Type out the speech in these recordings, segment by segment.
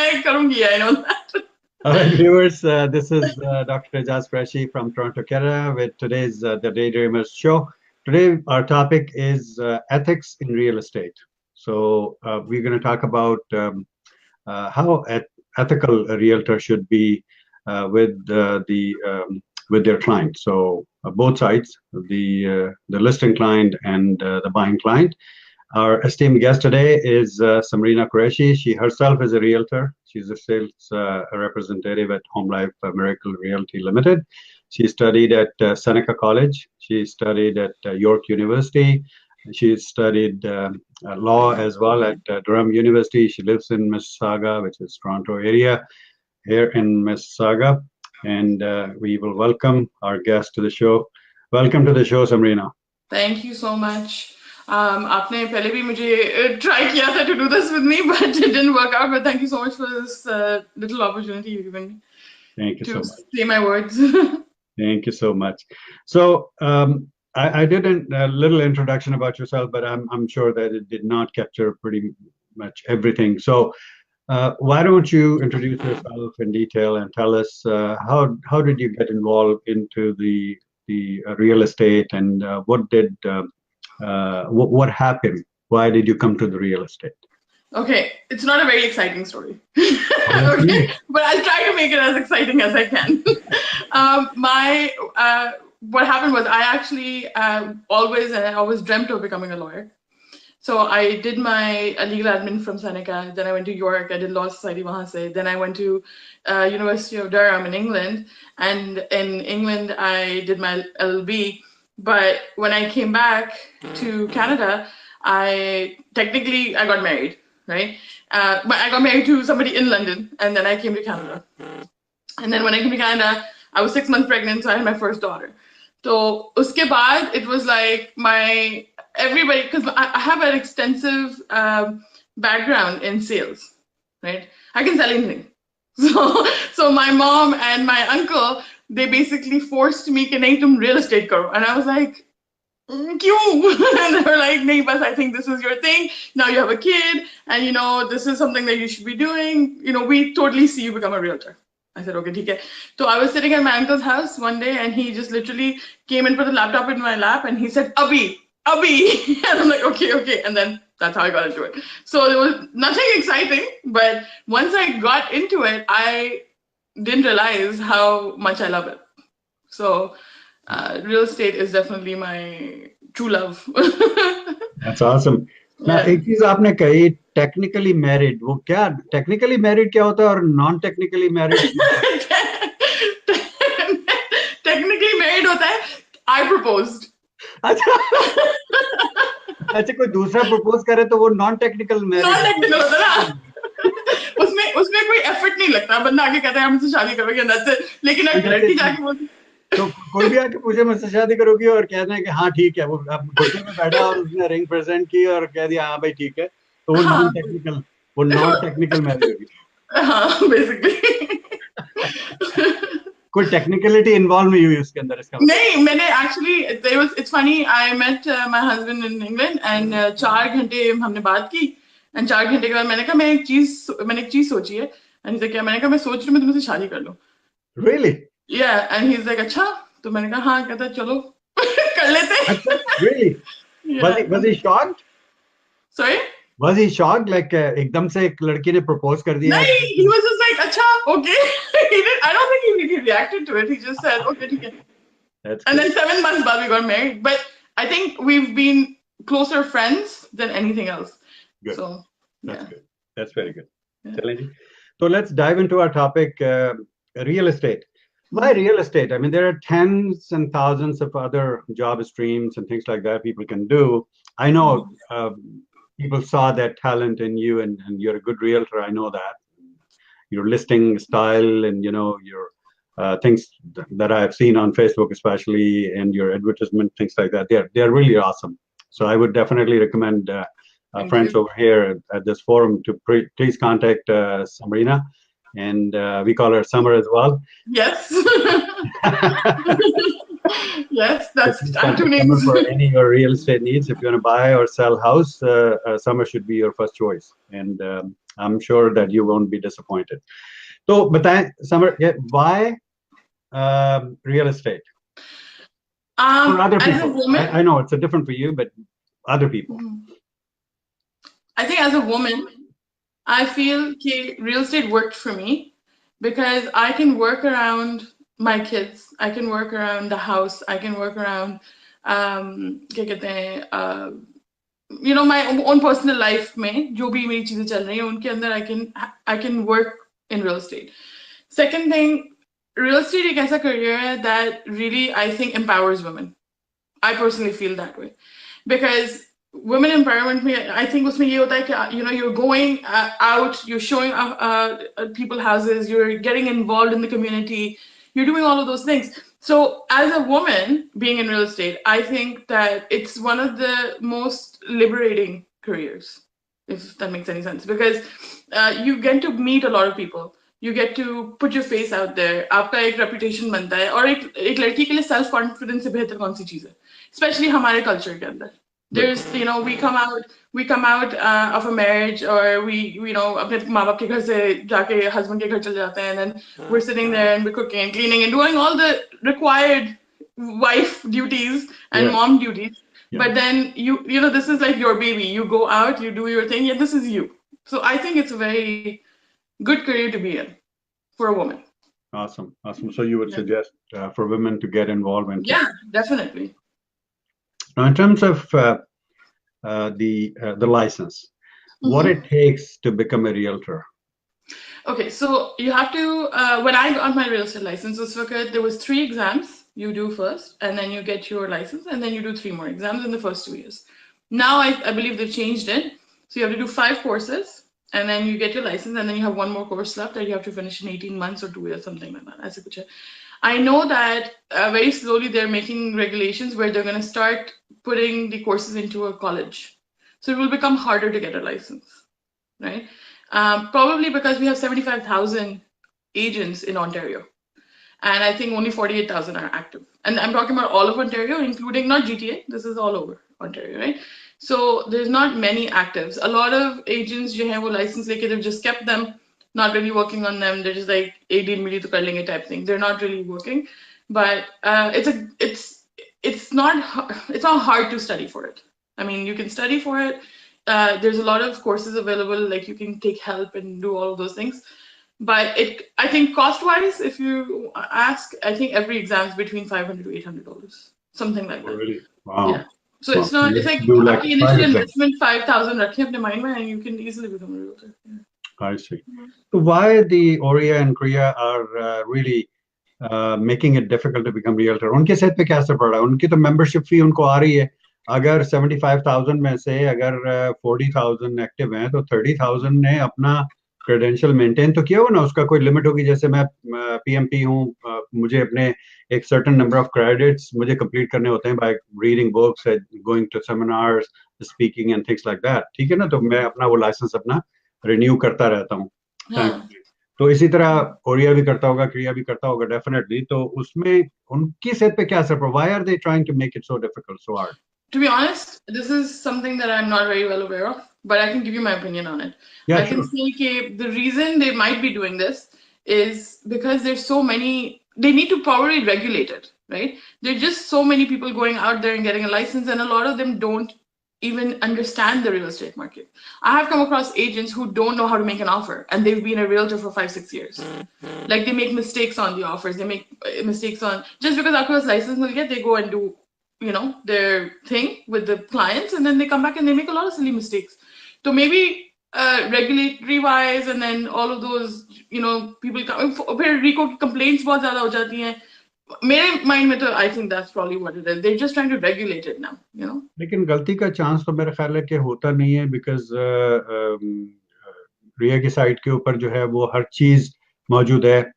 मैं करूंगी, I know that. All right, viewers, this is Dr. Aijaz Qureshi from Toronto, Canada, with today's The Daydreamers Show. Today, our topic is ethics in real estate. So we're going to talk about how ethical a realtor should be with their client. So both sides, the listing client and the buying client. Our esteemed guest today is Samrina Qureshy. She herself is a realtor. She's a sales representative at Homelife Miracle Realty Limited. She studied at Seneca College. She studied at York University. She studied law as well at Durham University. She lives in Mississauga, which is Toronto area, here in Mississauga. And we will welcome our guest to the show. Welcome to the show, Samrina. Thank you so much. आपने पहले भी मुझे try किया था to do this with me, but it didn't work out. But thank you so much for this little opportunity you've given me. Thank you so much. To say my words. Thank you so much. So I did a little introduction about yourself, but I'm sure that it did not capture pretty much everything. So why don't you introduce yourself in detail and tell us how did you get involved into the real estate, and what happened? Why did you come to the real estate? Okay, it's not a very exciting story. Okay, but I'll try to make it as exciting as I can. What happened was I actually always dreamt of becoming a lawyer. So I did my legal admin from Seneca. Then I went to York. I did law society wahan se. Then I went to University of Durham in England. And in England, I did my LL.B. But when I came back to Canada, I got married, right? But I got married to somebody in London, and then I came to Canada. And then when I came to Canada, I was 6 months pregnant, so I had my first daughter. So uske baad, it was like everybody, because I have an extensive background in sales, right? I can sell anything. So my mom and my uncle, they basically forced me कि नहीं तुम real estate करो, and I was like, क्यों? And they were like, नहीं बस I think this is your thing. Now you have a kid, and this is something that you should be doing. We totally see you become a realtor. I said, okay, ठीक है. So I was sitting at my uncle's house one day, and he just literally came and put the laptop in my lap, and he said, Abhi. And I'm like, okay. And then that's how I got into it. So there was nothing exciting, but once I got into it, I didn't realize how much I love it. So real estate is definitely my true love. That's awesome. Now, एक चीज आपने कही technically married. वो क्या technically married क्या होता है और non technically married? Technically married होता है I proposed. अच्छा कोई दूसरा प्रपोज करे तो वो नॉन टेक्निकल मैरिज होता है ना. उसमें कोई एफर्ट नहीं लगता. बंदा आके कहता है हम मुझसे शादी करोगे अंदर से, लेकिन अगर लड़की जाके बोलती तो कोई भी आके पूछे मुझसे शादी करोगी और कहना है कि हाँ ठीक है, वो अब घुटने में बैठा और उसने रिंग प्रेजेंट की और कह दिया हाँ भाई ठीक है, तो वो नॉन टेक्निकल मैरिज होगी. हाँ बेसिकली कोई टेक्निकलिटी इन्वॉल्व नहीं हुई उसके अंदर इसका? नहीं, मैंने actually it's funny, I met my husband in England and 4 घंटे हमने बात की, एंड 4 घंटे के बाद मैंने कहा मैंने एक चीज सोची है, एंड क्या? मैंने कहा मैं सोच रही हूँ मैं तुमसे शादी कर लूं. Really? Yeah, and he's like अच्छा. तो मैंने कहा हाँ. कहता चलो कर लेते हैं. Really? Yeah. Was he shocked? Sorry? Was he shocked? Like एकदम से एक लड़की ने propose कर दिया? नहीं, he was just like अच्छा, okay. I don't think he reacted to it. He just said okay, ठीक है. And then 7 months बाद we got married. But I think we've been closer friends than anything else. Good. So that's good. That's very good. Yeah. So let's dive into our topic, real estate. Why real estate? I mean, there are tens and thousands of other job streams and things like that people can do. I know people saw that talent in you, and you're a good realtor. I know that. Your listing style and, your things that I've seen on Facebook, especially, and your advertisement, things like that. They're really awesome. So I would definitely recommend friends over here at this forum to please contact Samrina. And we call her Summer as well. Yes. Yes, that's two names. For any of your real estate needs, if you want to buy or sell house, Summer should be your first choice. And I'm sure that you won't be disappointed. So, बताएं, Samar, why real estate? For other As a people, woman, I know it's a different for you, but other people. I think as a woman, I feel real estate worked for me because I can work around my kids. I can work around the house. I can work around, क्या कहते हैं, my own personal life में जो भी मेरी चीजें चल रही हैं उनके अंदर I can work in real estate. Second thing, real estate एक ऐसा career है that really I think empowers women. I personally feel that way because women empowerment में I think उसमें ये होता है कि you're going out, you're showing people houses, you're getting involved in the community, you're doing all of those things. So as a woman being in real estate, I think that it's one of the most liberating careers, if that makes any sense, because you get to meet a lot of people. You get to put your face out there. आपका एक reputation बनता है और एक लड़की के लिए self confidence से बेहतर कौन सी चीज है, especially हमारे culture के अंदर. There's we come out of a marriage, or we अपने माँ बाप के घर से जाके husband के घर चले जाते हैं, and then we're sitting there and we're cooking and cleaning and doing all the required wife duties and mom duties. But then this is like your baby. You go out, you do your thing. Yeah, this is you. So I think it's a very good career to be in for a woman. Awesome. So you would suggest for women to get involved in? Yeah, definitely. Now, in terms of the license, what it takes to become a realtor? Okay, so you have to. When I got my real estate license, there was 3 exams you do first, and then you get your license, and then you do 3 more exams in the first 2 years. Now I believe they've changed it, so you have to do 5 courses, and then you get your license, and then you have 1 more course left that you have to finish in 18 months or 2 years, something like that. I know that very slowly they're making regulations where they're going to start putting the courses into a college. So it will become harder to get a license, right? Probably because we have 75,000 agents in Ontario. And I think only 48,000 are active. And I'm talking about all of Ontario, including not GTA. This is all over Ontario, right? So there's not many actives. A lot of agents जो हैं वो license लेके they've just kept them, not really working on them. They're just like एक deal मिली तो कर लेंगे type thing. They're not really working, but it's not hard to study for it. I mean, you can study for it. There's a lot of courses available, like you can take help and do all of those things. But I think cost-wise, if you ask, I think every exam is between $500 to $800, something like that. Really? Wow. Yeah. So it's not. It's like the initial investment 5,000 rakhe apne mind mein, and you can easily become a realtor. Yeah. I see. So why the Oriya and Kriya are really making it difficult to become realtor? उनके set पे क्या असर पड़ रहा है? उनकी तो membership fee उनको आ रही है. अगर 75,000 में से अगर 40,000 एक्टिव हैं तो 30,000 ने अपना क्रेडेंशियल मेंटेन तो किया हो ना, उसका कोई लिमिट होगी. जैसे मैं पीएमपी हूँ, मुझे अपने एक सर्टेन नंबर ऑफ क्रेडिट्स मुझे कंप्लीट करने होते हैं by reading books, going to seminars, speaking and things like that. ठीक है ना, तो मैं अपना वो लाइसेंस अपना रिन्यू करता रहता हूँ. तो इसी तरह ओरिया भी करता होगा, क्रिया भी करता होगा डेफिनेटली. तो उसमें उनकी सेट पे क्या असर पड़ा? Why are they trying to make it so difficult, so hard? To be honest, this is something that I'm not very well aware of, but I can give you my opinion on it. Yeah, I can say the reason they might be doing this is because there's so many, they need to probably regulate it, right? There's just so many people going out there and getting a license, and a lot of them don't even understand the real estate market. I have come across agents who don't know how to make an offer, and they've been a realtor for 5-6 years. Like they make mistakes on the offers, they make mistakes on, just because आपके पास license मिल गया, they go and do their thing with the clients, and then they come back and they make a lot of silly mistakes. So maybe regulatory wise, and then all of those, people फिर RICO complaints बहुत ज़्यादा हो जाती हैं. मेरे mind में तो I think that's probably what it is. They're just trying to regulate it now, लेकिन गलती का चांस तो मेरे ख्याल है कि होता नहीं है, because रिया की साइट के ऊपर जो है वो हर चीज मौजूद है,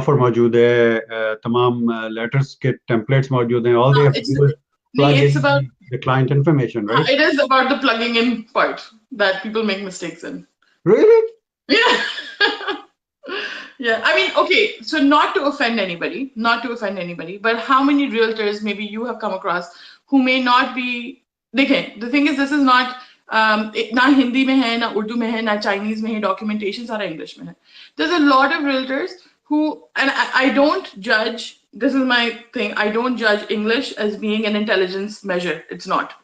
ऑफर मौजूद है, तमाम लेटर्स के टेम्पलेट्स मौजूद हैं. all they have to do is plug in about the client information, right? It is about the plugging in part that people make mistakes in. Really? Yeah. Yeah. I mean, okay, so not to offend anybody, but how many realtors maybe you have come across who may not be, the thing is, this is not ना हिंदी में है, ना उर्दू में है, ना Chinese में है, documentation सारा इंग्लिश में है. There's a lot of realtors who, and I don't judge, this is my thing, I don't judge English as being an intelligence measure. It's not.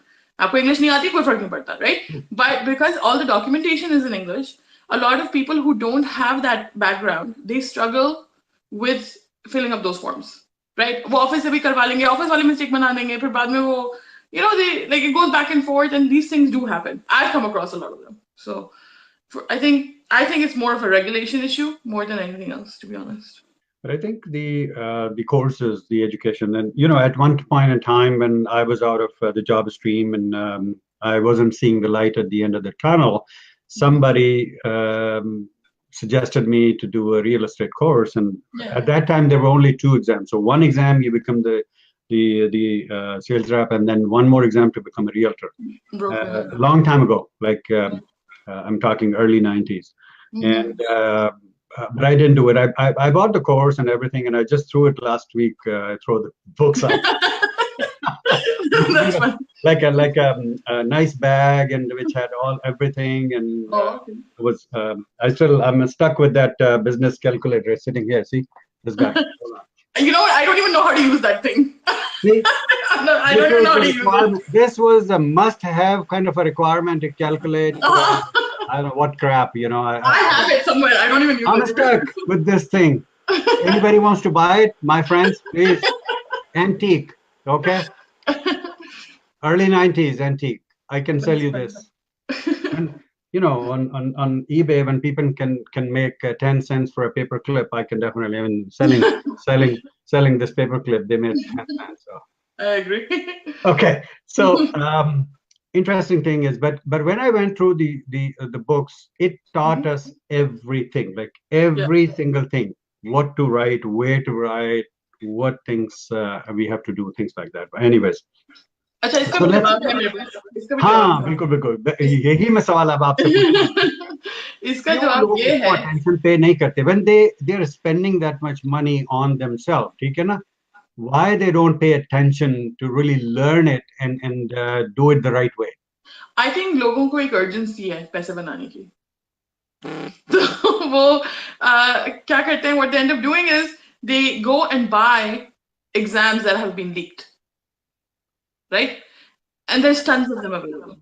आपको इंग्लिश नहीं आती कोई फर्क नहीं पड़ता, right? But because all the documentation is in English, a lot of people who don't have that background, they struggle with filling up those forms, right? वो office से भी करवा लेंगे, ऑफिस वाले मिस्टेक बना देंगे, फिर बाद में वो, you know, they like it goes back and forth, and these things do happen. I've come across a lot of them. So I think it's more of a regulation issue more than anything else, to be honest. But I think the courses, the education, and at one point in time when I was out of the job stream and I wasn't seeing the light at the end of the tunnel, somebody suggested me to do a real estate course, and at that time there were only 2 exams. So one exam you become the sales rep, and then one more exam to become a realtor. A long time ago, like I'm talking early 90s, and but I didn't do it. I bought the course and everything, and I just threw it last week. I threw the books out. That's fun. Like a nice bag, and which had everything, and was I'm stuck with that business calculator sitting here. See this guy. You know what? I don't even know how to use that thing. See? I don't even know how to use it. This was a must-have kind of a requirement to calculate. I don't know what crap, I have it somewhere. I don't even use it. I'm stuck with this thing. Anybody wants to buy it? My friends, please. Antique, okay? Early 90s antique. I can sell you this. And, on eBay, when people can make 10 cents for a paper clip, I can definitely. I mean, selling this paper clip, they made 10 cents. So. I agree. Okay, so interesting thing is, but when I went through the books, it taught us everything, like every single thing, what to write, where to write, what things we have to do, things like that. But anyways, अच्छा इसका भी जवाब है मेरे पास. हाँ बिल्कुल यही मैं सवाल अब आपसे पूछूं. इसका जवाब ये है, attention pay नहीं करते when they're spending that much money on themselves, ठीक है ना? Why they don't pay attention to really learn it and do it the right way? I think लोगों को एक urgency है पैसे बनाने की. तो वो क्या करते हैं? What they end up doing is they go and buy exams that have been leaked, right? And there's tons of them available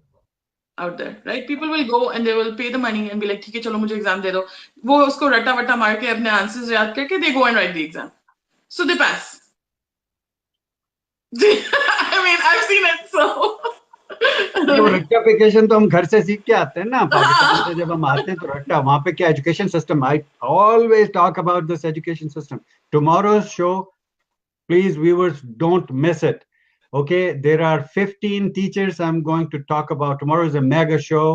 out there, right? People will go and they will pay the money and be like, ठीक है चलो मुझे exam दे दो. वो उसको रट्टा वट्टा मार के अपने answers याद करके they go and write the exam, so they pass. I mean, I've seen it, so. तो रेक्टिफिकेशन तो हम घर से सीख के आते हैं ना. पाकिस्तान से जब हम आते हैं तो रट्टा वहाँ पे क्या education system. I always talk about this education system. Tomorrow's show, please viewers don't miss it. Okay, there are 15 teachers I'm going to talk about. Tomorrow is a mega show,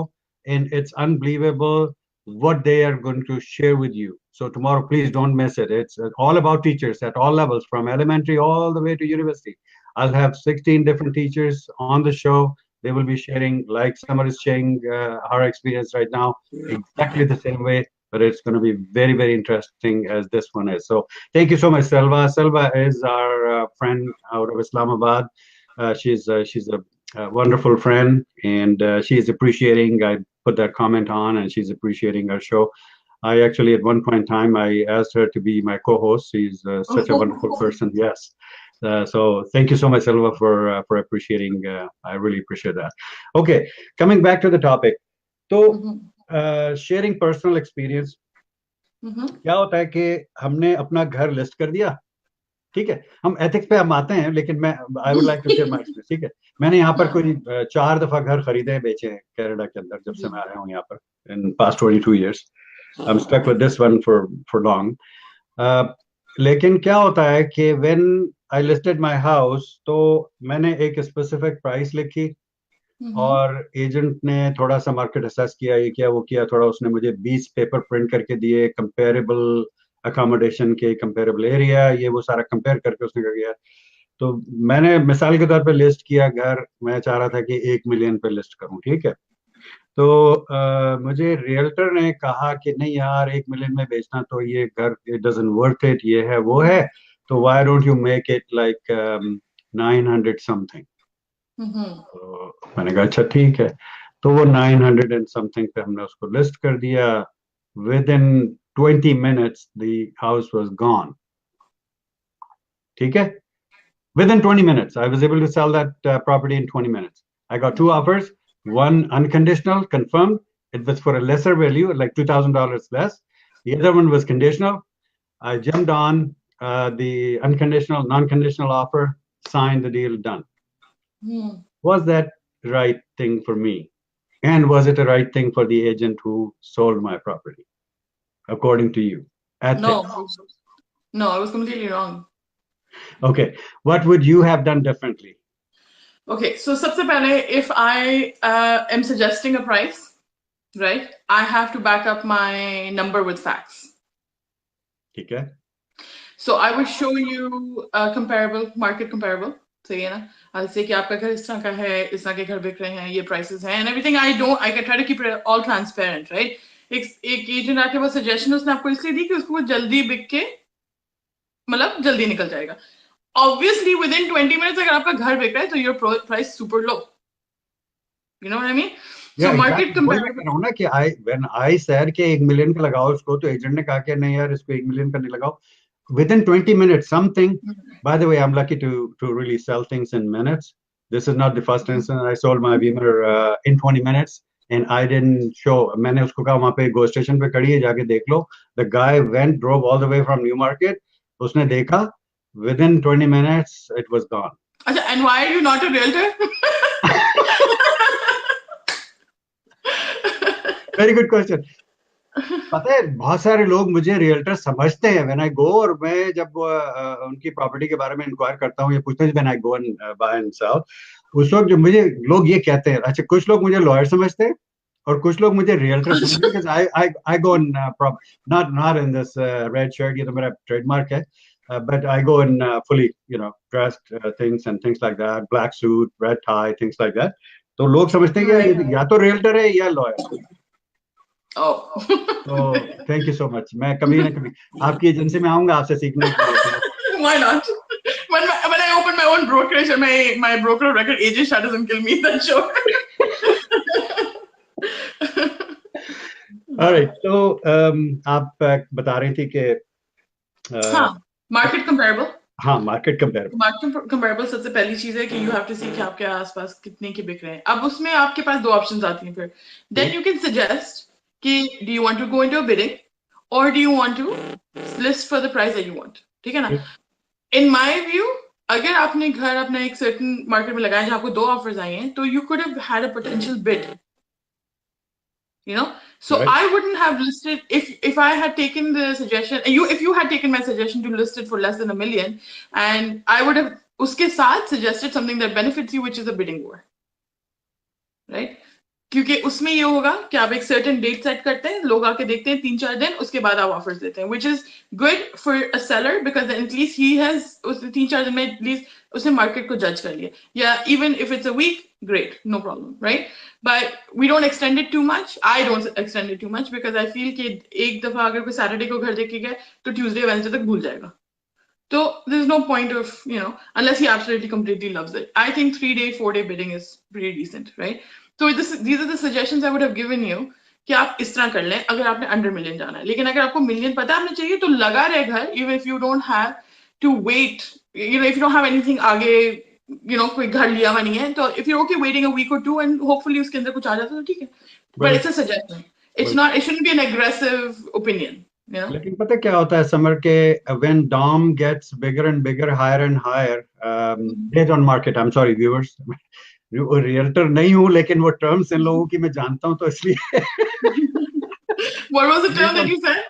and it's unbelievable what they are going to share with you. So tomorrow, please don't miss it. It's all about teachers at all levels, from elementary all the way to university. I'll have 16 different teachers on the show. They will be sharing, like Summer is sharing her experience right now, exactly the same way. But it's going to be very, very interesting as this one is. So thank you so much, Selva. Selva is our friend out of Islamabad. She's a wonderful friend, and she is appreciating. I put that comment on, and she's appreciating our show. I actually, at one point in time, I asked her to be my co-host. She's such a wonderful person. Yes. So thank you so much, Selva, for appreciating. I really appreciate that. Okay, coming back to the topic. So, sharing personal experience. क्या होता है कि हमने अपना घर list कर दिया, ठीक है. हम एथिक्स पे हम आते हैं, लेकिन मैं I would like to share my experience. ठीक है, मैंने यहाँ पर कोई 4 दफा घर खरीदे हैं, बेचे हैं कनाडा के अंदर जब से मैं आया हूँ यहाँ पर. In past 22 years I am stuck with this one for long. लेकिन क्या होता है कि when I listed my house, तो मैंने एक स्पेसिफिक प्राइस लिखी, और एजेंट ने थोड़ा सा मार्केट असेस किया, ये किया वो किया, थोड़ा उसने मुझे 20 पेपर प्रिंट करके दिए, कंपेरेबल अकोमोडेशन के, कंपेरेबल एरिया, ये वो सारा कंपेयर करके उसने कर दिया. तो मैंने मिसाल के तौर पे लिस्ट किया घर, मैं चाह रहा था कि 1 मिलियन पे लिस्ट करूं, ठीक है. तो मुझे रियल्टर ने कहा कि नहीं यार, 1 मिलियन में बेचना तो ये घर इट डजंट वर्थ इट, ये है वो है, तो why don't you make it like 900 something. तो मैंने कहा अच्छा ठीक है. तो वो 900 and something पे हमने उसको लिस्ट कर दिया. Within 20 minutes the house was gone. ठीक है? Within 20 minutes I was able to sell that property in 20 minutes. I got 2 offers, one unconditional confirmed, it was for a lesser value, like $2,000 less. The other one was conditional. I jumped on the unconditional, non-conditional offer, signed the deal, done. Was that right thing for me? And was it the right thing for the agent who sold my property, according to you? No, it was completely wrong. Okay, what would you have done differently? Okay, so sabse pehle, if I am suggesting a price, right, I have to back up my number with facts. Okay. So I would show you a comparable, market comparable. सही है ना? I'll say कि आपका घर इस तरह का है, इस तरह के घर बिक रहे हैं, ये prices हैं, and everything. I can try to keep it all transparent, right? एक agent आके वो suggestion उसने आपको इसलिए दी कि उसको वो जल्दी बिक के मतलब जल्दी निकल जाएगा. Obviously, within 20 minutes, अगर आपका घर बिक रहा है, तो your price super low. You know what I mean? Yeah, so market exactly. comparable. ना कि when I said कि 1 million का लगाओ उसको, तो agent ने कहा कि नहीं यार इसको 1 million का नहीं लगाओ. Within 20 minutes, something. By the way, I'm lucky to really sell things in minutes. This is not the first instance I sold my Beamer in 20 minutes, and I didn't show. मैंने उसको कहा वहाँ पे go station पे खड़ी है, जाके देख लो. The guy drove all the way from New Market. उसने देखा. Within 20 minutes, it was gone. And why are you not a realtor? Very good question. पता है बहुत सारे लोग मुझे रियल्टर समझते हैं व्हेन आई गो, और मैं जब उनकी प्रॉपर्टी के बारे में इंक्वायर करता हूँ या पूछते हैं when I go and buy and sell, उस वक्त जो मुझे लोग ये कहते हैं, अच्छा कुछ लोग मुझे लॉयर समझते हैं और कुछ लोग मुझे रियल्टर समझते हैं, because I go in not in this red shirt, ये तो मेरा ट्रेडमार्क है, but I go in fully, dressed things and things like that, black suit, red tie, things like that. तो लोग समझते हैं कि या तो रियल्टर है या lawyer. Oh. So thank you so much. मैं कभी ना कभी आपकी एजेंसी में आऊंगा आपसे सीखने के लिए. Why not? When I open my own brokerage and my broker of record Aijaz doesn't kill me, then sure. All right. So आप बता रही थी कि market comparable. हाँ, market comparable. Market comparable सबसे पहली चीज है कि you have to see कि आपके आसपास कितने के बिक रहे हैं. अब उसमें आपके पास 2 options आती हैं फिर. Then you can suggest कि do you want to go into a bidding or do you want to list for the price that you want? ठीक है ना? In my view, अगर आपने घर अपना एक certain market में लगाया जहाँ आपको 2 offers आए हैं, तो you could have had a potential bid. So right. I wouldn't have listed if I had taken the suggestion. If you had taken my suggestion to list it for less than $1 million, and I would have उसके साथ suggested something that benefits you, which is a bidding war, right? क्योंकि उसमें ये होगा कि आप एक certain date set करते हैं, लोग आके देखते हैं 3-4 दिन, उसके बाद आप offers देते हैं, which is good for a seller because then at least he has उस 3-4 दिन में at least उसने market को judge कर लिया. Yeah, even if it's a week, great, no problem, right? But we don't extend it too much. I don't extend it too much because I feel कि एक दफा अगर कोई Saturday को घर देख के गया, तो Tuesday, Wednesday तक भूल जाएगा. So there's no point of, unless he absolutely completely loves it. I think 3-day, 4-day bidding is pretty decent, right? So these are the suggestions I would have given you कि आप इस तरह कर लें अगर आपने under $1 million जाना है. लेकिन अगर आपको $1 million पता आपने चाहिए तो लगा रहे घर, even if you don't have to wait, if you don't have anything आगे, कोई घर लिया हुआ नहीं है, तो if you're okay waiting a week or 2 and hopefully उसके अंदर कुछ आ जाता है तो ठीक है. But it's a suggestion. It shouldn't be an aggressive opinion. लेकिन पता क्या होता है समर के when DOM gets bigger and bigger, higher and higher, based on market, I'm sorry viewers, realtor नहीं हूँ लेकिन वो टर्म्स इन लोगों की मैं जानता हूँ तो इसलिए. What was the term that you said?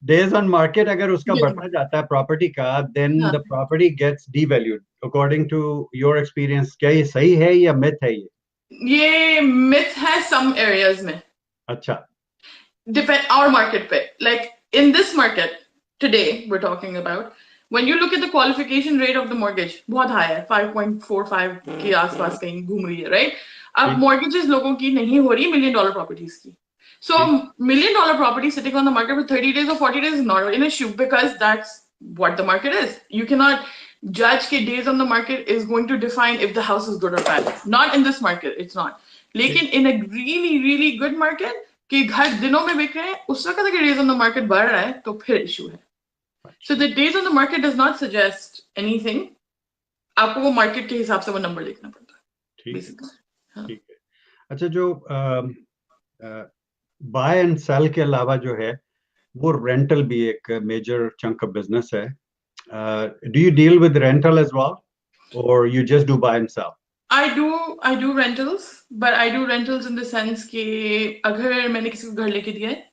Days on market अगर उसका बढ़ता जाता है प्रॉपर्टी का, then the property gets devalued according to your experience. क्या ये सही है या myth है ये myth है some areas में. अच्छा. Depend our market पे, like in this market today we're talking about, when you look at the qualification rate of the mortgage, बहुत high है, 5.45 के आसपास कहीं घूम रही है, right? अब mortgages लोगों की नहीं हो रही $1 million properties की. So $1 million property sitting on the market for 30 days or 40 days is not an issue because that's what the market is. You cannot judge कि days on the market is going to define if the house is good or bad. Not in this market, it's not. लेकिन in a really really good market कि घर दिनों में बिक रहे हैं, उस वक्त अगर days on the market बढ़ रहा है तो फिर issue है. So the days on the market does not suggest anything. आपको वो market के हिसाब से वो number देखना पड़ता है. ठीक है. अच्छा, जो buy and sell के अलावा जो है वो rental भी एक major chunk of business है. Do you deal with rental as well, or you just do buy and sell? I do rentals, but I do rentals in the sense कि अगर मैंने किसी को घर लेके दिया है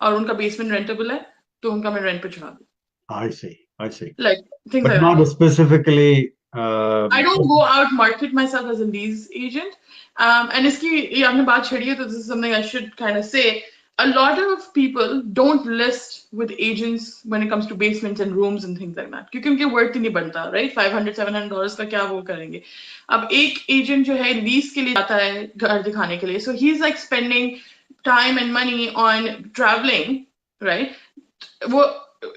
और उनका basement rentable है तो उनका मैं rent पे चढ़ा दूँ. I see. Like things But like not that. specifically. I don't go out market myself as a lease agent. And इसकी ये आपने बात छेड़ी है, तो this is something I should kind of say. A lot of people don't list with agents when it comes to basements and rooms and things like that. क्योंकि उनके worth ही नहीं बनता, right? $500-700 का क्या वो करेंगे? अब एक agent जो है lease के लिए जाता है घर दिखाने के लिए, so he's like spending time and money on traveling, right? वो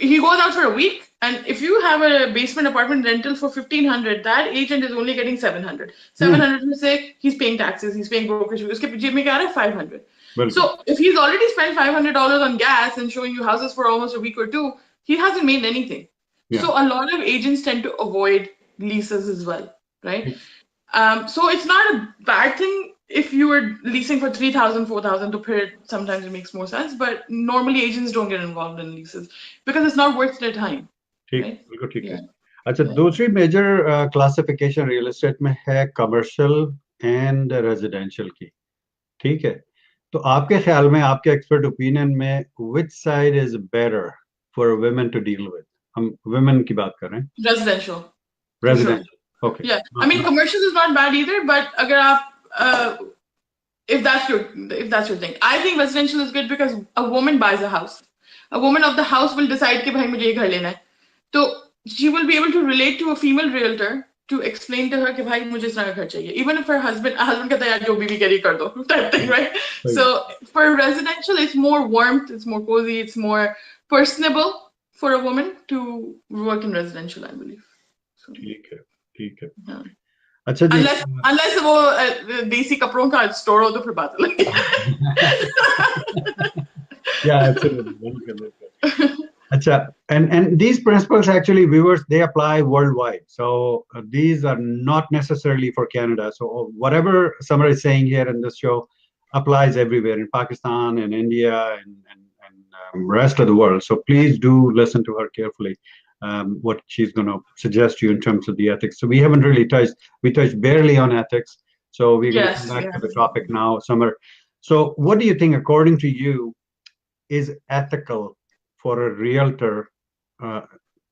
he goes out for a week, and if you have a basement apartment rental for 1,500, that agent is only getting 700. 700 में से he's paying taxes, he's paying brokerage, उसके जेब में क्या आ रहा है 500. So if he's already spent $500 on gas and showing you houses for almost a week or two, he hasn't made anything. Yeah. So a lot of agents tend to avoid leases as well, right? So it's not a bad thing if you were leasing for 3,000, 4,000 to pay. Sometimes it makes more sense, but normally agents don't get involved in leases because it's not worth their time. ठीक, बिल्कुल ठीक है. अच्छा, दूसरी major classification real estate में है commercial and residential की. ठीक है, तो आपके ख्याल में, आपके एक्सपर्ट ओपिनियन में, which side is better for women to deal with? हम women की बात कर रहे हैं. Residential. Okay. Yeah, I mean commercial is not bad either, but अगर आप if that's your thing, I think residential is good because a woman buys a house. A woman of the house will decide कि भाई मुझे ये घर लेना है. So she will be able to relate to a female realtor to explain to her कि भाई मुझे इस तरह का घर चाहिए. Even if her husband कहता है यार जो बीवी करी कर दो, type thing, right? So for residential, it's more warmth, it's more cozy, it's more personable for a woman to work in residential, I believe. So, ठीक है. अच्छा जी. Unless वो देसी कपड़ों का स्टोर हो तो फिर बात अलग है. Yeah, absolutely. Acha, and these principles actually, viewers, they apply worldwide. So these are not necessarily for Canada. So whatever Samar is saying here in this show applies everywhere in Pakistan and India and rest of the world. So please do listen to her carefully. What she's going to suggest you in terms of the ethics. So we haven't really we touched barely on ethics. So we're going to come back to the topic now, Samar. So what do you think, according to you, is ethical for a realtor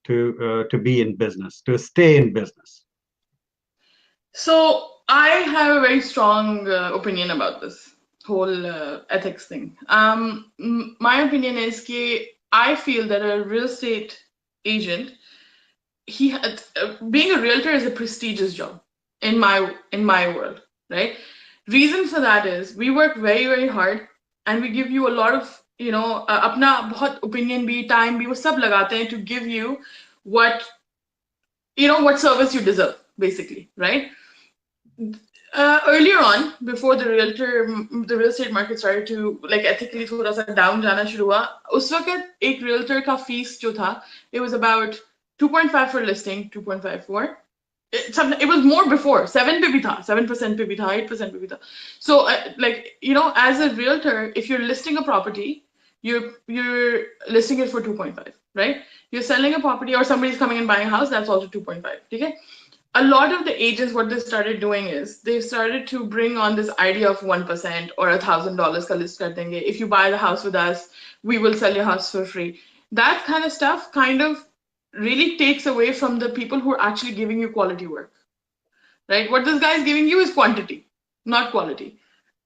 to be in business, to stay in business? So I have a very strong opinion about this whole ethics thing. My opinion is that I feel that a real estate agent, being a realtor is a prestigious job in my world, right? Reason for that is we work very, very hard and we give you a lot of, अपना बहुत opinion भी, time भी, वो सब लगाते हैं to give you what service you deserve, basically, right? Earlier on, before the real estate market started to ethically थोड़ा सा down जाना शुरू हुआ, उस वक्त एक realtor का fees जो था, it was about 2.5 for listing, 2.5 for. It was more before. 7% पे भी था, 7% पे भी था, 8% पे भी था. So as a realtor, if you're listing a property, you're listing it for 2.5, right? You're selling a property or somebody's coming and buying a house, that's also 2.5. Okay? A lot of the agents, what they started doing is they started to bring on this idea of 1% or $1,000 ka list kar denge. If you buy the house with us, we will sell your house for free. That kind of stuff kind of really takes away from the people who are actually giving you quality work, right? What this guy is giving you is quantity, not quality,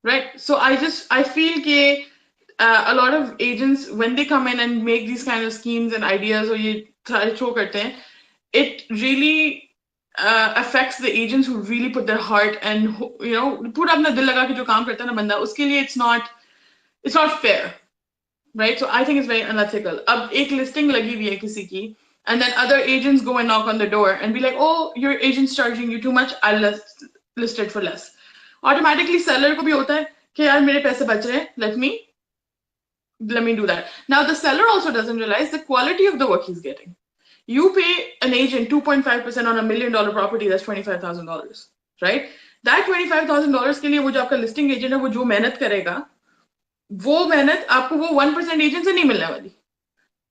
right? So I feel that a lot of agents, when they come in and make these kind of schemes and ideas, or ye throw karte hain, it really affects the agents who really put their heart and put apna dil laga ke jo kaam karta hai na banda, uske liye it's not fair, right? So I think it's very unethical. Ab ek listing lagi hui hai kisi ki, and then other agents go and knock on the door and be like, oh, your agent's charging you too much, I'll list it for less. Automatically seller को भी होता है कि यार मेरे पैसे बच रहे हैं, let me do that. Now the seller also doesn't realize the quality of the work he's getting. You pay an agent 2.5% on $1 million property, that's $25,000, right? That $25,000 के लिए वो जो आपका listing agent है, वो जो मेहनत करेगा, वो मेहनत आपको वो 1% एजेंट से नहीं मिलने वाली,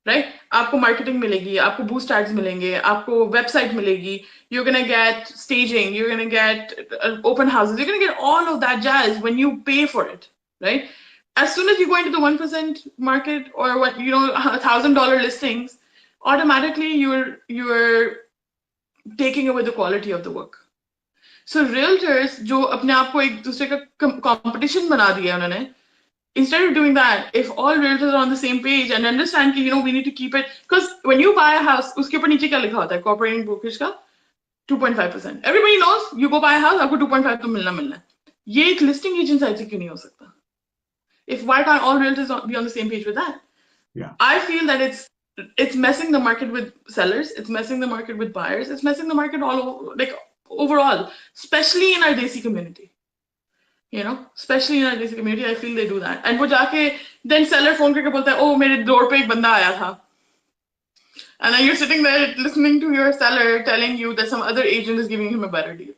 राइट? आपको मार्केटिंग मिलेगी, आपको बूस्ट एड्स मिलेंगे, आपको वेबसाइट मिलेगी, you're gonna get staging, you're gonna get open houses, you're gonna get all of that jazz when you pay for it, right? As soon as you go into the 1% market or what, you know, $1,000 listings, automatically you're taking away the quality of the work. So realtors जो अपने आप को एक दूसरे का competition बना दिया है उन्होंने, instead of doing that, if all realtors are on the same page and understand कि, you know, we need to keep it, because when you buy a house, उसके ऊपर नीचे क्या लिखा होता है cooperating brokerage का 2.5%. Everybody knows you go buy a house, आपको 2.5 तो मिलना है. ये एक listing agent side से क्यों नहीं हो सकता? Why can't all realtors be on the same page with that? Yeah. I feel that it's messing the market with sellers, it's messing the market with buyers, it's messing the market all over, like overall, especially in our Desi community. You know, especially in our Desi community, I feel they do that. And वो जाके then seller phone करके बोलता है, oh मेरे door पे एक बंदा आया था. And then you're sitting there listening to your seller telling you that some other agent is giving him a better deal.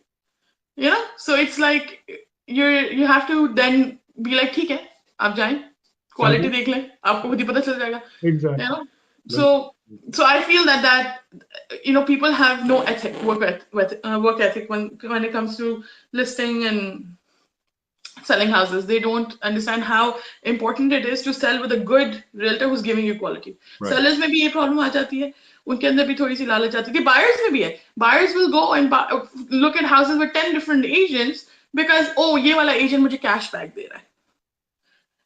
You know, so it's like you have to then be like, ठीक है, आप जाएं, quality देख लें, आपको खुद ही पता चल जाएगा. Exactly. You know, so I feel that you know, people have no work ethic when it comes to listing and selling houses. They don't understand how important it is to sell with a good realtor who's giving you quality. Right. Sellers में भी ये problem आ जाती है, उनके अंदर भी थोड़ी सी लालच आती है. Buyers में भी है. Buyers will go and look at houses with 10 different agents because oh ये वाला agent मुझे cash back दे रहा है.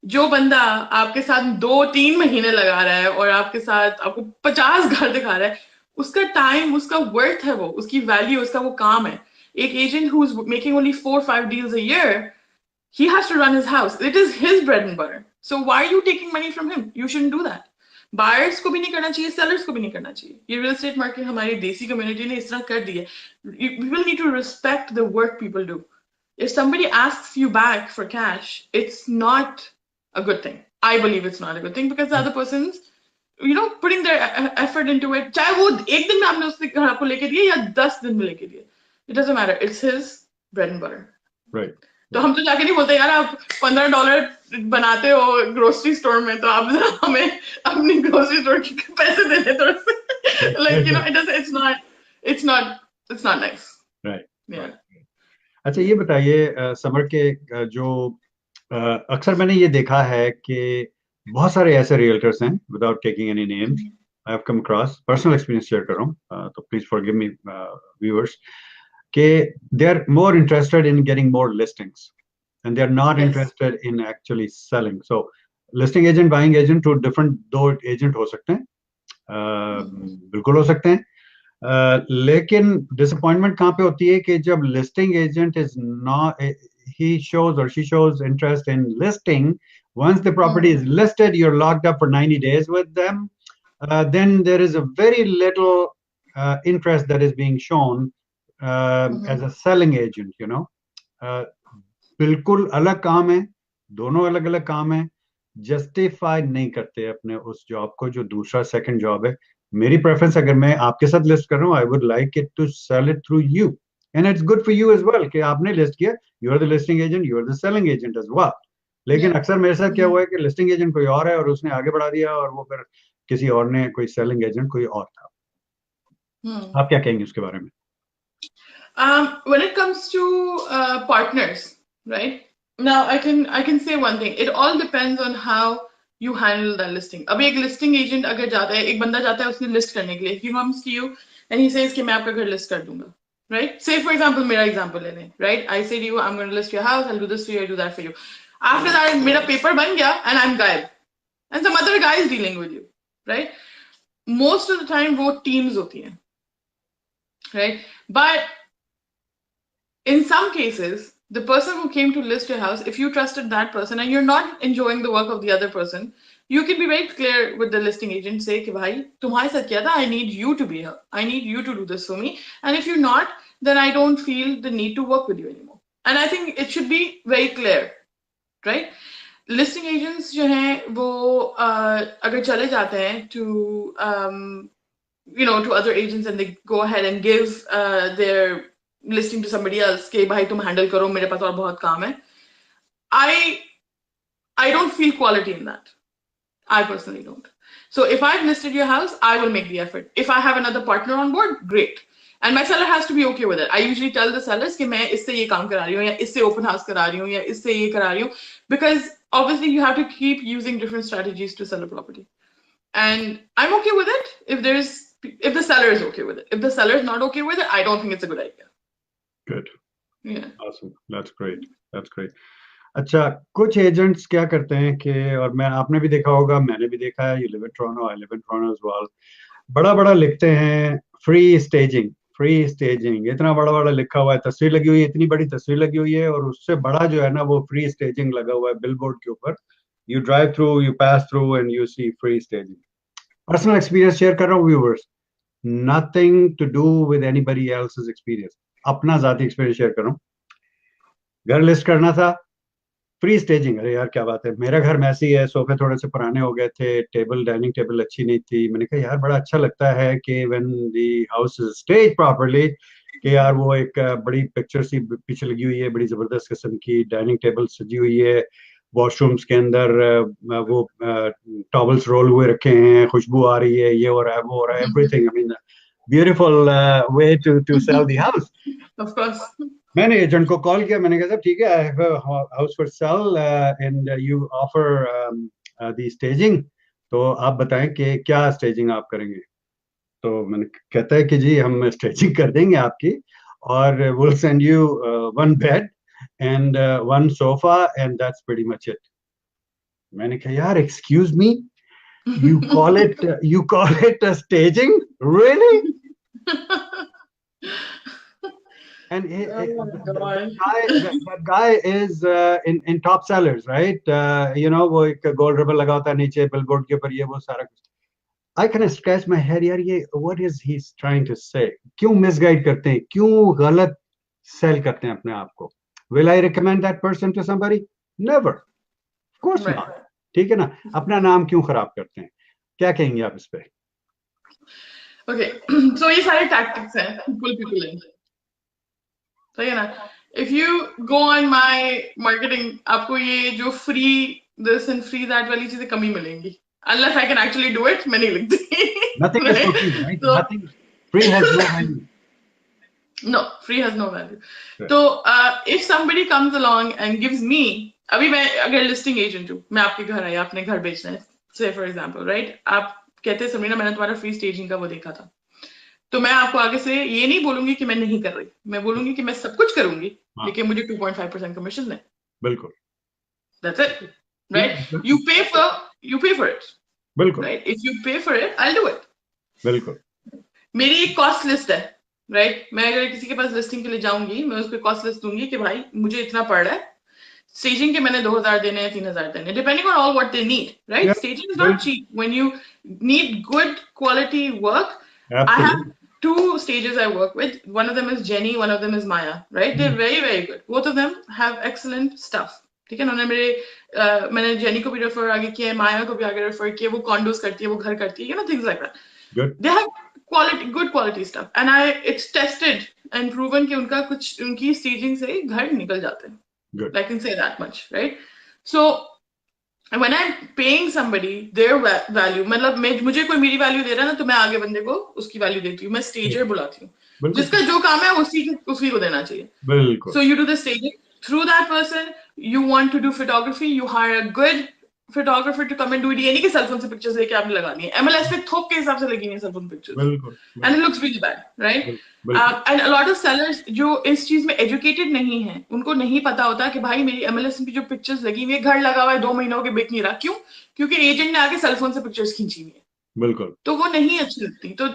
जो बंदा आपके साथ 2-3 महीने लगा रहा है और आपके साथ आपको 50 घर दिखा रहा है, उसका टाइम, उसका वर्थ है, वो उसकी वैल्यू, उसका वो काम है. एक agent who is making only 4-5 deals a year, he has to run his house. It is his bread and butter. So why are you taking money from him? You shouldn't do that. Buyers को भी नहीं करना चाहिए, sellers को भी नहीं करना चाहिए. ये real estate market हमारी देसी community ने इस तरह कर दी है. People need to respect the work people do. If somebody asks you back for cash, it's not a good thing. I believe it's not a good thing because the other person's, you know, putting their effort into it. चाहे वो एक दिन में आपने उससे घर आपको लेके दिए या 10 दिन में लेके दिए. It doesn't matter. It's his bread and butter. Right. तो हम तो जाके नहीं बोलते यार आप $15 बनाते हो ग्रोसरी स्टोर में, तो आप जरा हमें अपनी ग्रोसरी स्टोर के पैसे दे दे थोड़े से. Like, you know, it's not nice. Right. Yeah. अच्छा ये बताइए समर के जो अक्सर मैंने ये देखा है कि बहुत सारे ऐसे रियल्टर्स हैं, without taking any names, I have come across, personal experience share कर रहा हूँ, तो प्लीज फॉरगिव मी व्यूअर्स, कि they are more interested in getting more listings and they are not Yes. interested in actually selling. So listing agent, buying agent, two different दो agent हो सकते हैं, बिल्कुल हो सकते हैं, लेकिन disappointment कहाँ पे होती है कि जब listing agent is not, he shows or she shows interest in listing, once the property is listed, you're locked up for 90 days with them, then there is a very little interest that is being shown as a selling agent, you know. बिल्कुल अलग काम है, दोनों अलग अलग काम है, justify नहीं करते अपने उस जॉब को जो दूसरा सेकंड जॉब है. मेरी प्रेफरेंस अगर मैं आपके साथ लिस्ट कर रहा हूँ, I would like it to sell it through you and it's good for you as well कि आपने लिस्ट किया, you are the listing agent, you are the selling agent as well. लेकिन अक्सर मेरे साथ क्या हुआ है कि लिस्टिंग एजेंट कोई और है और उसने आगे बढ़ा दिया और वो फिर किसी और ने, कोई सेलिंग एजेंट कोई और था. आप क्या कहेंगे उसके बारे में? When it comes to partners, right? Now I can say one thing. It all depends on how you handle that listing. अब एक listing agent अगर जाता है, एक बंदा जाता है उसने list करने के लिए, he comes to you and he says कि मैं आपका घर list कर दूंगा, right? Say for example मेरा example ले लें, right? I say to you, I'm going to list your house, I'll do this for you, I'll do that for you. After that मेरा paper बन गया and I'm गायब, and some other guy is dealing with you, right? Most of the time वो teams होती हैं, right? But in some cases, the person who came to list your house, if you trusted that person and you're not enjoying the work of the other person, you can be very clear with the listing agent, say कि भाई तुम्हारे साथ क्या था, I need you to be here, I need you to do this for me, and if you're not, then I don't feel the need to work with you anymore. And I think it should be very clear, right? Listing agents जो हैं वो अगर चले जाते हैं to to other agents and they go ahead and give their listing to somebody else कि भाई तुम handle करो मेरे पास और बहुत काम है. I don't feel quality in that. I personally don't. So if I've listed your house, I will make the effort. If I have another partner on board, great. And my seller has to be okay with it. I usually tell the sellers कि मैं इससे ये काम करा रही हूँ या इससे open house करा रही हूँ या इससे ये करा रही हूँ, because obviously you have to keep using different strategies to sell a property. And I'm okay with it if the seller is okay with it. If the seller is not okay with it, I don't think it's a good idea. Good. Yeah. Awesome. That's great. That's great. अच्छा, कुछ agents क्या करते हैं कि, और मैं आपने भी देखा होगा, मैंने भी देखा है, you live in Toronto, I live in Toronto as well, बड़ा बड़ा लिखते हैं फ्री स्टेजिंग, इतना बड़ा बड़ा लिखा हुआ है, तस्वीर लगी हुई है, इतनी बड़ी तस्वीर लगी हुई है, और उससे बड़ा जो है ना वो फ्री स्टेजिंग लगा हुआ है बिलबोर्ड के ऊपर. You drive through, you pass through and you see free staging. Personal experience share कर रहा हूँ viewers, nothing to do with anybody else's experience, अपना जाती एक्सपीरियंस शेयर कर रहा हूँ. घर लिस्ट करना था, फ्री स्टेजिंग. अरे यार क्या बात है, मेरा घर मैसी है, सोफे थोड़े से पुराने हो गए थे, डाइनिंग टेबल अच्छी नहीं थी. मैंने कहा यार बड़ा अच्छा लगता है कि when the house is stage properly, कि यार वो एक बड़ी पिक्चर सी पीछे लगी हुई है, बड़ी जबरदस्त किस्म की डाइनिंग टेबल सजी हुई है, वॉशरूम्स के अंदर वो टॉवल्स रोल हुए रखे हैं, खुशबू आ रही है, ये हो रहा है, वो हो रहा है, everything. I mean beautiful way to sell the house. Of course. मैंने एजेंट को कॉल किया, मैंने कहा साहब ठीक है, I have a house for sale and you offer the staging, तो आप बताएं कि क्या स्टेजिंग आप करेंगे. तो मैंने कहता है कि जी हम स्टेजिंग कर देंगे आपकी, और will send you one bed and one sofa and that's pretty much it. मैंने कहा यार excuse me, you call it a staging, really? And that guy is in top sellers, right? वो एक गोल्ड रिबन लगा होता है नीचे billboard के ऊपर, ये वो सारा कुछ. I kind of scratch my head, यार ये what is he trying to say? क्यों मिसगाइड करते हैं, क्यों गलत सेल करते हैं अपने आप को? Will I recommend that person to somebody? Never. Of course not. ठीक है ना, अपना नाम क्यों खराब करते हैं? क्या कहेंगे आप इस पे? Okay, so ये सारे tactics हैं to pull people in. सही है ना? If you go on my marketing, आपको ये जो free this and free that वाली चीजें कम ही मिलेंगी. Unless I can actually do it, मैं नहीं लिखती. Nothing is for free, right? So, nothing. Free has no value. No, free has no value. So if somebody comes along and gives me, अभी मैं अगर listing agent हूँ, मैं आपके घर आई, आपने घर बेचना है, say for example, right? आप कहते हैं समरीना मैंने तुम्हारा free staging का वो देखा था, तो मैं आपको आगे से ये नहीं बोलूंगी कि मैं नहीं कर रही, मैं बोलूंगी कि मैं सब कुछ करूंगी, लेकिन मुझे 2.5% कमीशन है. बिल्कुल. That's it, right? You pay for it. बिल्कुल. Right? If you pay for it, I'll do it. बिल्कुल. मेरी एक कॉस्ट लिस्ट है, राइट? मैं अगर किसी के पास लिस्टिंग के लिए जाऊंगी, मैं उस पर कॉस्ट लिस्ट दूंगी कि भाई मुझे इतना पड़ रहा है, स्टेजिंग के मैंने 2000 देने हैं, 3000 देने, depending on all what they need, right? Staging is not cheap. When you need good quality work, I have two stages I work with. One of them is Jenny, one of them is Maya, right? They're very, very good. Both of them have excellent stuff. ठीक है ना? मैंने jenny को भी refer आगे किया है, माया को भी आगे रेफर किया, वो कॉन्डोस करती है, वो घर करती है, things like that. Good. They have good quality stuff, and it's tested and proven कि उनकी staging से घर निकल जाते हैं. Good. I can say that much, right? So when I'm paying somebody their value, मतलब मुझे कोई मेरी वैल्यू दे रहा है ना, तो मैं आगे बंदे को उसकी वैल्यू देती हूँ, मैं स्टेजर बुलाती हूँ, जिसका जो काम है उसी को देना चाहिए. बिल्कुल. So you do the staging through that person. You want to do photography, you hire a good photographer to come and do it. ये नहीं कि सेल फोन से पिक्चर्स लेके आपने लगानी है, MLS पे थोप के हिसाब से लगी है सेल फोन पिक्चर्स, बिल्कुल, and it looks really bad, right? And a lot of sellers जो इस चीज में educated नहीं है, उनको नहीं पता होता कि भाई मेरी MLS पे जो पिक्चर्स लगी हुई है, घर लगा हुआ है 2 महीनों के, बिक नहीं रहा, क्यों? क्योंकि एजेंट ने आके सेल फोन से पिक्चर्स खींची हुई है. बिल्कुल. तो वो नहीं अच्छी लगती. तो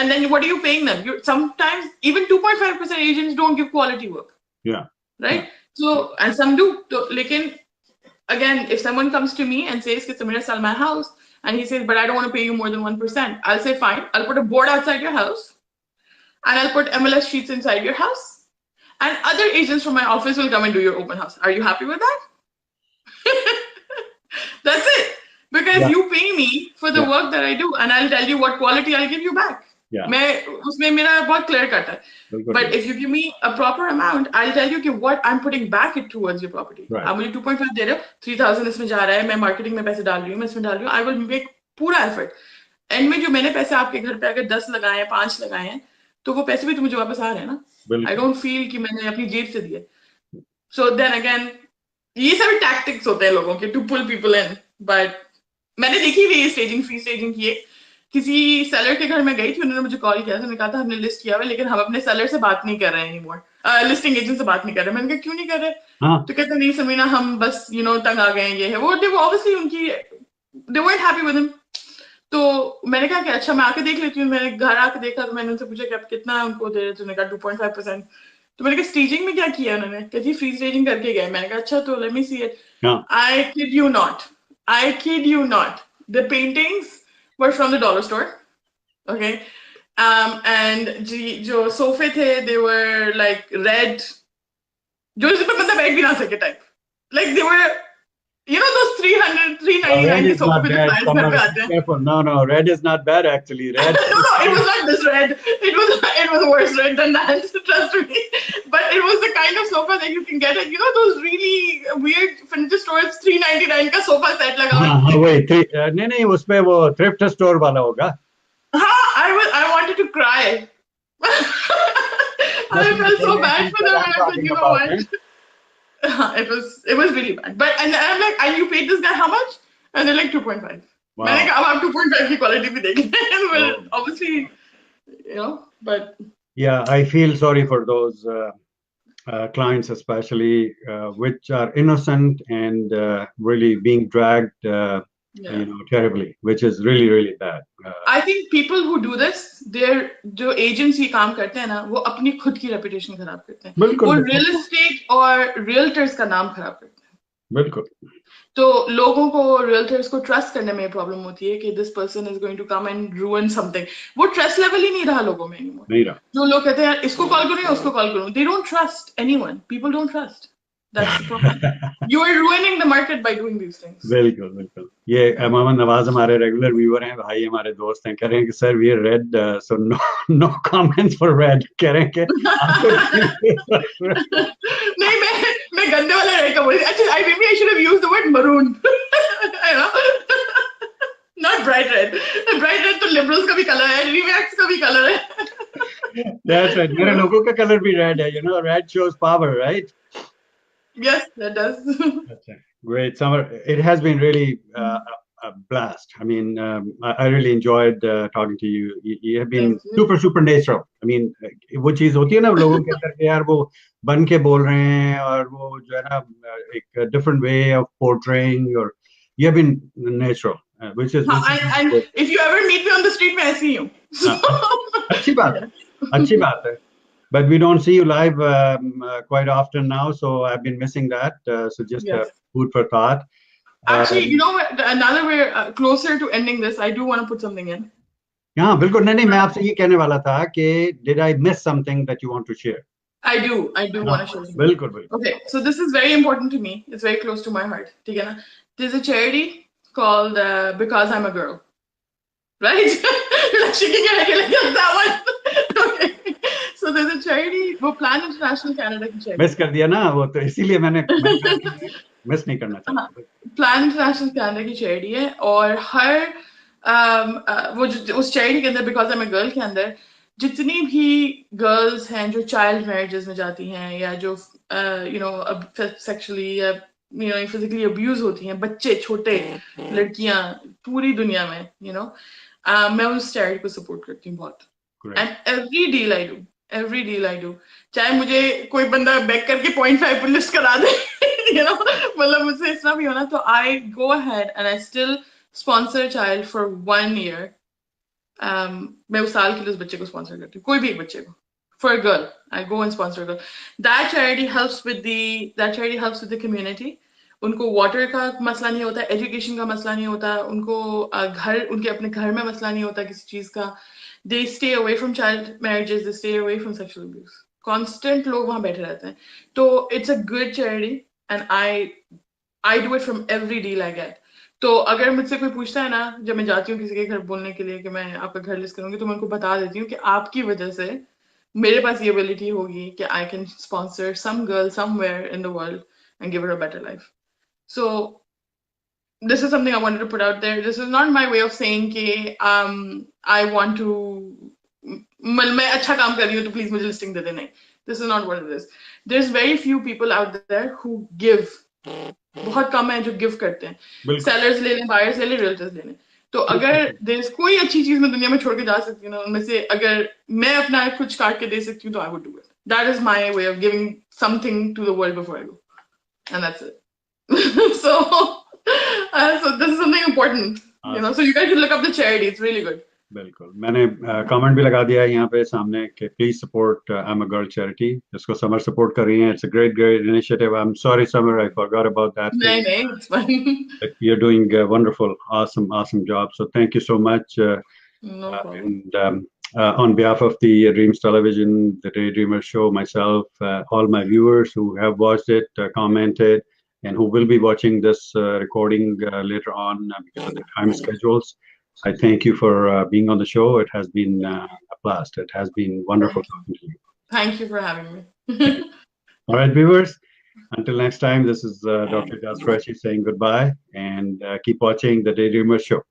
and then what are you paying them? Sometimes even 2.5% agents don't give quality work. Yeah. Right? So, and some do. So, लेकिन again, if someone comes to me and says, Samrina, sell my house, and he says, but I don't want to pay you more than 1%, I'll say, fine, I'll put a board outside your house, and I'll put MLS sheets inside your house, And other agents from my office will come and do your open house. Are you happy with that? That's it. Because you pay me for the work that I do, and I'll tell you what quality I'll give you back. मैं उसमें मेरा बहुत clear cut है. But if you give me a proper amount, I'll tell you कि what I'm putting back it towards your property. आप मुझे 2.5 दे रहे हो, 3,000 इसमें जा रहा है, मैं marketing में पैसे डाल रही हूँ, मैं इसमें डाल रही हूँ, I will make पूरा effort. एंड में जो मैंने पैसे आपके घर पे अगर 10 लगाए हैं, 5 लगाए हैं, तो वो पैसे भी तो मुझे वापस आ रहे हैं ना. आई डोंट फील कि मैंने अपनी जेब से दिए. सो देन अगेन ये सभी टैक्टिक्स होते हैं लोगों के to pull people in. But मैंने देखी हुई है स्टेजिंग, फ्री स्टेजिंग की. किसी सेलर के घर में गई थी, उन्होंने मुझे कॉल किया था, उन्होंने कहा था हमने लिस्ट किया हुआ है लेकिन हम अपने सेलर से बात नहीं कर रहे हैं एनीमोर, लिस्टिंग एजेंट से बात नहीं कर रहे. मैंने कहा क्यों नहीं कर रहे? तो कहते नहीं समरीना हम बस तंग आ गए हैं, ये है वो. ऑब्वियसली उनकी दे weren't happy with him. तो मैंने कहा कि अच्छा मैं आके देख लेती हूँ. मैंने घर आके देखा तो मैंने उनसे पूछा कि आप कितना उनको दे रहे थे. उन्होंने कहा 2.5%. तो मैंने कहा स्टेजिंग में क्या किया उन्होंने? कहती फ्री स्टेजिंग करके गए. मैंने कहा अच्छा तो let me see it. I kid you not, the paintings were from the dollar store. Okay. And जो सोफे थे दे वर लाइक रेड, जो इस पे बंदा बैठ भी ना सके type. Like they were those 399 के सोफे पे जो clients घर पे आते हैं. No, red is not bad actually. Red. No, it was not this red. It was worse red than that. Trust me. But it was the kind of sofa that you can get at those really weird furniture stores. 399 का sofa set लगा हुआ. हाँ वही नहीं उसमें वो thrift store वाला होगा. हाँ, I wanted to cry. I felt so bad for them. I said, you know what? It was really bad. But and I'm like, and you paid this guy how much? And they're like 2.5. Wow. मैंने कहा अब आप 2.5 की quality भी देख लें. Well, obviously, but yeah, I feel sorry for those clients, especially which are innocent and really being dragged, terribly, which is really, really bad. I think people who do this, जो agents ये काम करते हैं ना, वो अपनी खुद की reputation खराब करते हैं. वो real estate और realtors का नाम खराब करते हैं. बिल्कुल. तो लोगों को realtors को trust करने में problem होती है कि this person is going to come and ruin something. वो trust level ही नहीं रहा लोगों में anymore. नहीं रहा. जो लोग कहते हैं इसको call करूँ या उसको call करूँ, they don't trust anyone. People don't trust. That's the problem. You are ruining the market by doing these things. बिल्कुल. ये मोहम्मद नवाज हमारे रेगुलर व्यूअर हैं, भाई हमारे दोस्त हैं. कह रहे हैं कि sir we red so no comments for red. कह रहे हैं कि नहीं मैं गंदे वाला रेड का बोल रही. अच्छा maybe I should have used the word maroon. Not bright red. Bright red तो liberals का भी कलर है, Remax का भी कलर है. That's right. मेरे लोगों का कलर भी रेड है. Red shows power, right? Yes, that does. Great, Summer. It has been really a blast. I mean, I really enjoyed talking to you. You have been super natural. I mean, वो चीज होती है ना लोगों के अंदर यार वो बन के बोल रहे हैं और वो जो है ना एक different way of portraying your. You have been natural, which is. And if you ever meet me on the street, मैं ऐसी हूँ. अच्छी बात है. But we don't see you live quite often now, so I've been missing that. So just food for thought. Actually, now that we're closer to ending this, I do want to put something in. हाँ बिल्कुल. नहीं मैं आपसे ये कहने वाला था कि did I miss something that you want to share? I do want to share something. बिल्कुल. Okay, so this is very important to me. It's very close to my heart. ठीक है ना? There's a charity called Because I'm a Girl. Right? You're shaking your head like that one. Okay. So there's a charity, वो Plan International Canada की charity. Miss कर दिया ना वो तो इसीलिए मैंने मिस नहीं करना चाहता. Plan International Canada की charity है और हर वो उस charity के अंदर Because I'm a Girl के अंदर जितनी भी girls हैं जो child marriages में जाती हैं या जो sexually या physically abuse होती हैं, बच्चे छोटे लड़कियां पूरी दुनिया में मैं उस charity को support करती हूँ बहुत. And every deal I do, चाहे मुझे कोई बंदा बैक करके 0.5 पर लिस्ट करा दे, मतलब मुझसे इतना भी होना तो I go ahead and I still sponsor a child for 1 year. मैं उस साल के लिए उस बच्चे को sponsor करती हूँ, कोई भी एक बच्चे को. For a girl, I go and sponsor a girl. That charity helps with the community. उनको water का मसला नहीं होता, education का मसला नहीं होता, उनको उनके अपने घर में मसला नहीं होता किसी चीज का. They stay away from child marriages. They stay away from sexual abuse. constant लोग वहाँ बैठे रहते हैं. तो it's a good charity and I do it from every deal I get. तो अगर मुझसे कोई पूछता है ना, जब मैं जाती हूँ किसी के घर बोलने के लिए कि मैं आपका घर लिस्ट करूंगी, तो मैं उनको बता देती हूँ कि आपकी वजह से मेरे पास ये एबिलिटी होगी कि I can sponsor some girl somewhere in the world and give her a better life. So this is something I wanted to put out there. This is not my way of saying कि I want to मैं अच्छा काम कर रही हूँ तो please मुझे listing दे दे. नहीं, this is not what it is. There's very few people out there who give. बहुत कम है जो गिव करते हैं. सेलर्स ले लें, बायर्स ले लें, रियल्टर्स ले लें. तो अगर देश कोई अच्छी चीज मैं दुनिया में छोड़ के जा सकती हूँ ना, उनमें से अगर मैं अपना कुछ काट के दे सकती हूँ तो I would do it. That is my way of giving something to the world before I go, and that's it. So this is something important, you know. So you guys should look up the charity. It's really good. बिल्कुल. मैंने comment भी लगा दिया है यहाँ पे सामने कि please support I am a girl charity, जिसको समर सपोर्ट कर रही हैं. It's a great initiative. I am sorry summer, I forgot about that. नहीं, it's fine. You're doing a wonderful, awesome job. So thank you so much. No problem. And on behalf of the Dreams Television, the Daydreamer Show, myself, all my viewers who have watched it, commented, and who will be watching this recording later on because of the time schedules, I thank you for being on the show. It has been a blast. It has been wonderful talking to you. Thank you for having me. All right, viewers. Until next time, this is Dr. Aijaz Qureshi saying goodbye, and keep watching the Daydreamer Show.